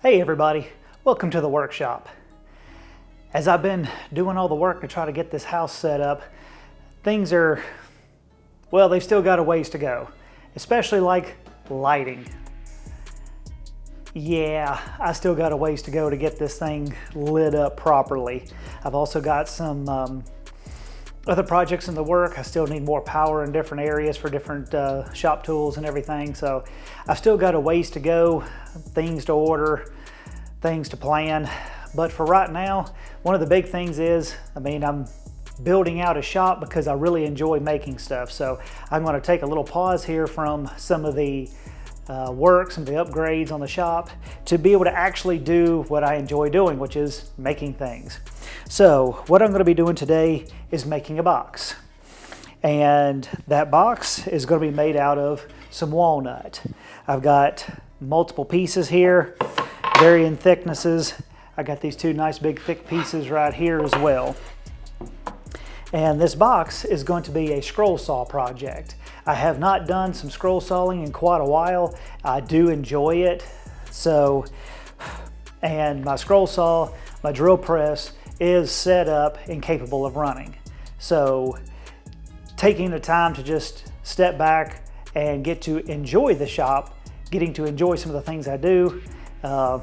Hey everybody, welcome to the workshop. As I've been doing all the work to try to get this house set up, things are, well, they've still got a ways to go, especially like lighting. Yeah, I still got a ways to go to get this thing lit up properly. I've also got some other projects in the work. I still need more power in different areas for different shop tools and everything. So I've still got a ways to go, things to order, things to plan. But for right now, one of the big things is, I'm building out a shop because I really enjoy making stuff. So I'm going to take a little pause here from some of the work, some of the upgrades on the shop to be able to actually do what I enjoy doing, which is making things. So what I'm going to be doing today is making a box. And that box is going to be made out of some walnut. I've got multiple pieces here, varying thicknesses. I got these two nice big thick pieces right here as well. And this box is going to be a scroll saw project. I have not done some scroll sawing in quite a while. I do enjoy it. And my scroll saw, my drill press is set up and capable of running. So taking the time to just step back and get to enjoy the shop, getting to enjoy some of the things I do,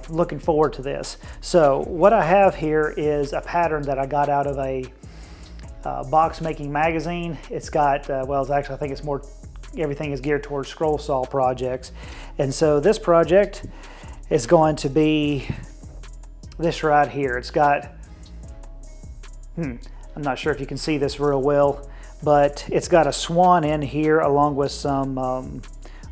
looking forward to this. So what I have here is a pattern that I got out of a box making magazine. It's got, I think it's more, everything is geared towards scroll saw projects. And so this project is going to be this right here. It's got, I'm not sure if you can see this real well, but it's got a swan in here along with some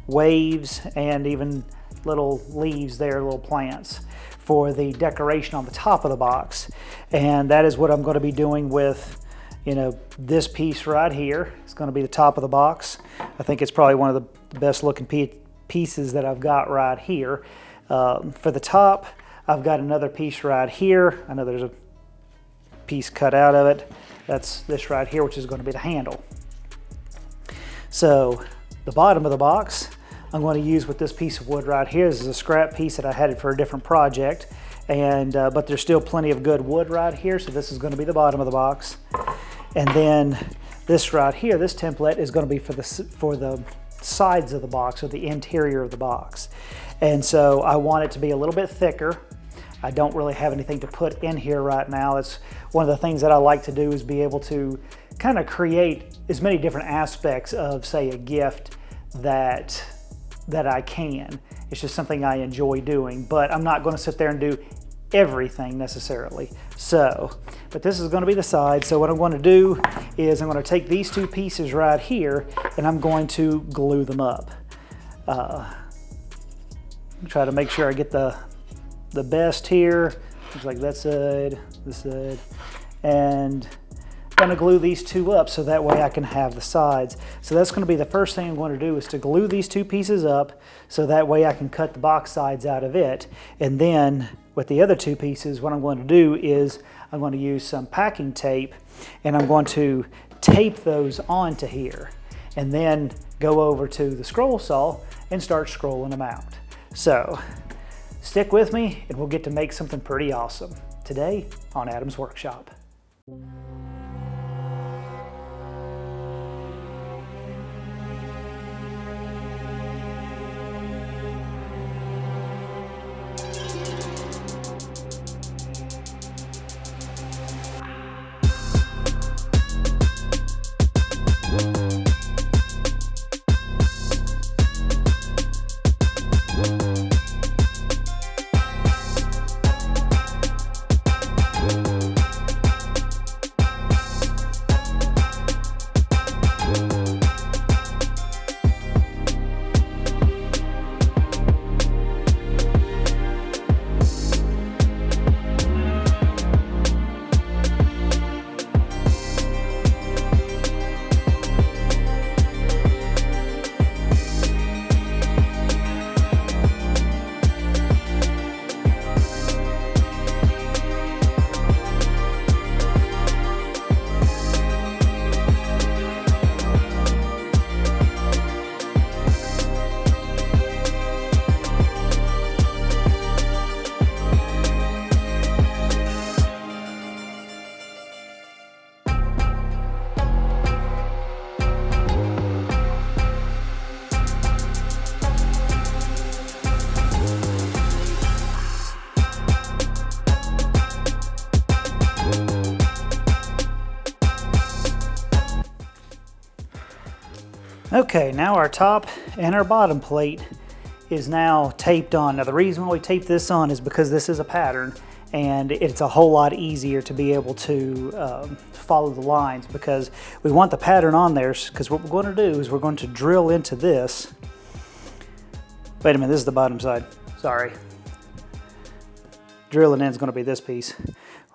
waves and even little leaves there, little plants for the decoration on the top of the box. And that is what I'm going to be doing with this piece right here. It's going to be the top of the box. I think it's probably one of the best looking pieces that I've got right here. For the top, I've got another piece right here. I know there's a piece cut out of it. That's this right here, which is going to be the handle. So the bottom of the box, I'm going to use with this piece of wood right here. This is a scrap piece that I had for a different project. But there's still plenty of good wood right here. So this is going to be the bottom of the box. And then this right here, this template is going to be for the sides of the box, or the interior of the box. And so I want it to be a little bit thicker. I don't really have anything to put in here right now. It's one of the things that I like to do is be able to kind of create as many different aspects of, say, a gift that I can. It's just something I enjoy doing, but I'm not going to sit there and do everything necessarily. But this is going to be the side. So what I'm going to do is I'm going to take these two pieces right here and I'm going to glue them up. Try to make sure I get the best here. Looks like that side, this side, and I'm going to glue these two up so that way I can have the sides. So that's going to be the first thing I'm going to do, is to glue these two pieces up so that way I can cut the box sides out of it. And then with the other two pieces, what I'm going to do is I'm going to use some packing tape and I'm going to tape those onto here and then go over to the scroll saw and start scrolling them out. So stick with me and we'll get to make something pretty awesome today on Adam's Workshop. Okay, now our top and our bottom plate is now taped on. Now the reason why we tape this on is because this is a pattern and it's a whole lot easier to be able to follow the lines, because we want the pattern on there, because what we're going to do is we're going to drill into this. Wait a minute, this is the bottom side, sorry. Drilling in is going to be this piece.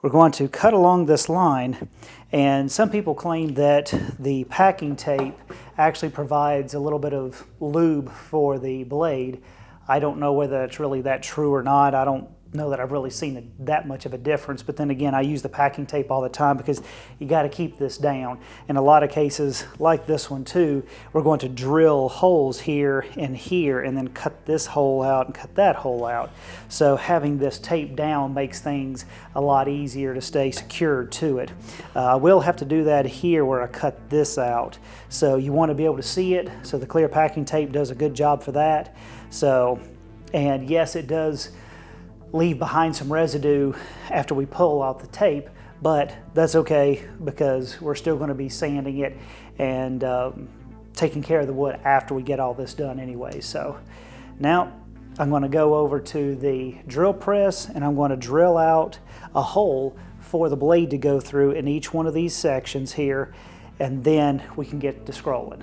We're going to cut along this line, and some people claim that the packing tape actually provides a little bit of lube for the blade. I don't know whether that's really that true or not. I don't know that I've really seen that much of a difference, but then again, I use the packing tape all the time because you got to keep this down. In a lot of cases, like this one too, we're going to drill holes here and here and then cut this hole out and cut that hole out. So having this tape down makes things a lot easier to stay secured to it. I will have to do that here where I cut this out. So you want to be able to see it, so the clear packing tape does a good job for that. So, and yes, it does leave behind some residue after we pull out the tape, but that's okay because we're still going to be sanding it and taking care of the wood after we get all this done anyway. So now I'm going to go over to the drill press and I'm going to drill out a hole for the blade to go through in each one of these sections here, and then we can get to scrolling.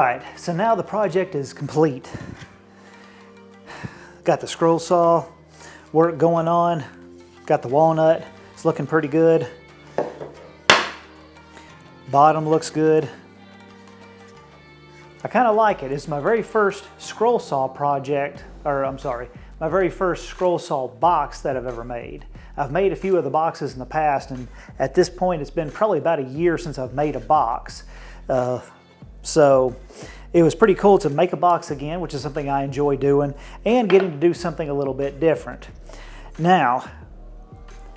right, so now the project is complete. Got the scroll saw work going on, got the walnut, it's looking pretty good. Bottom looks good. I kind of like it. It's my very first scroll saw project, or I'm sorry, my very first scroll saw box that I've ever made. I've made a few of the boxes in the past, and at this point it's been probably about a year since I've made a box. So it was pretty cool to make a box again, which is something I enjoy doing, and getting to do something a little bit different. Now,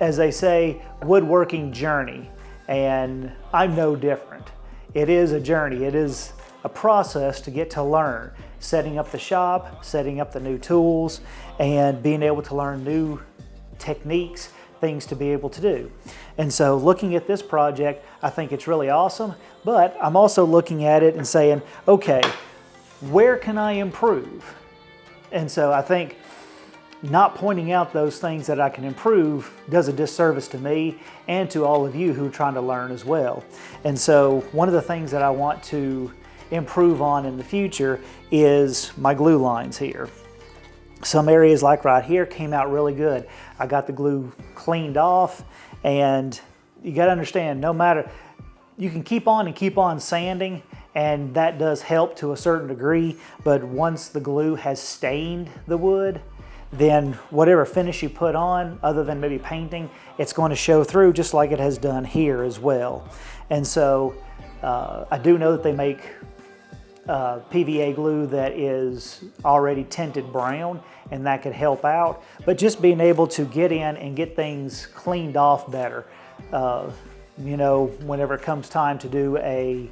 as they say, woodworking journey, and I'm no different. It is a journey. It is a process to get to learn, setting up the shop, setting up the new tools, and being able to learn new techniques, things to be able to do. And so looking at this project, I think it's really awesome, but I'm also looking at it and saying, okay, where can I improve? And so I think not pointing out those things that I can improve does a disservice to me and to all of you who are trying to learn as well. And so one of the things that I want to improve on in the future is my glue lines here. Some areas like right here came out really good. I got the glue cleaned off, and you got to understand, no matter, you can keep on sanding, and that does help to a certain degree, but once the glue has stained the wood, then whatever finish you put on, other than maybe painting, it's going to show through just like it has done here as well. And so I do know that they make PVA glue that is already tinted brown, and that could help out. But just being able to get in and get things cleaned off better. You know, whenever it comes time to do a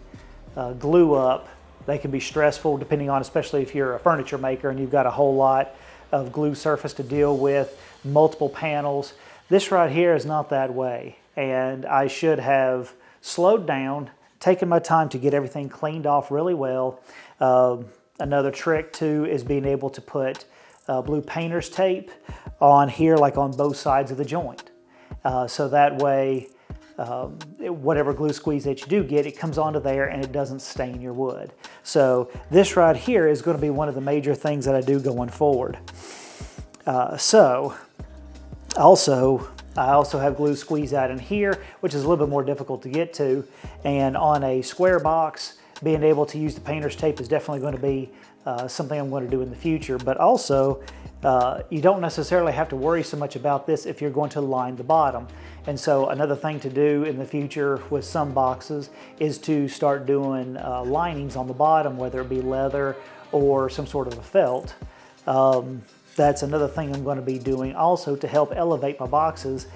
glue up, they can be stressful depending on, especially if you're a furniture maker and you've got a whole lot of glue surface to deal with, multiple panels. This right here is not that way, and I should have slowed down, taken my time to get everything cleaned off really well. Another trick too is being able to put blue painter's tape on here, like on both sides of the joint. So that way, whatever glue squeeze that you do get, it comes onto there and it doesn't stain your wood. So this right here is going to be one of the major things that I do going forward. I also have glue squeeze out in here, which is a little bit more difficult to get to. And on a square box, being able to use the painter's tape is definitely going to be something I'm going to do in the future. But also, you don't necessarily have to worry so much about this if you're going to line the bottom. And so another thing to do in the future with some boxes is to start doing linings on the bottom, whether it be leather or some sort of a felt. That's another thing I'm going to be doing also to help elevate my boxes,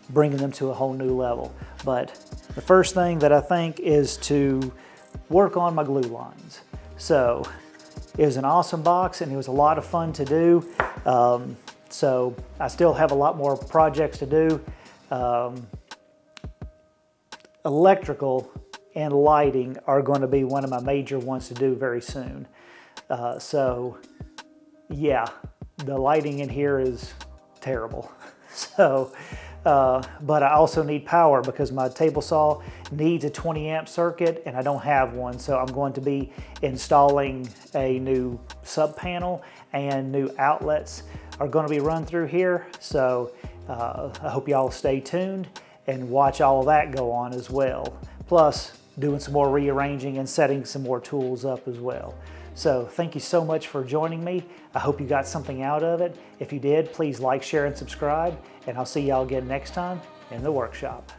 bringing them to a whole new level. But the first thing that I think is to work on my glue lines. So it was an awesome box and it was a lot of fun to do. So I still have a lot more projects to do. Electrical and lighting are going to be one of my major ones to do very soon. So yeah, the lighting in here is terrible. So, but I also need power because my table saw needs a 20 amp circuit and I don't have one. So I'm going to be installing a new sub panel, and new outlets are going to be run through here. So I hope y'all stay tuned and watch all of that go on as well. Plus doing some more rearranging and setting some more tools up as well. So thank you so much for joining me. I hope you got something out of it. If you did, please like, share, and subscribe, and I'll see y'all again next time in the workshop.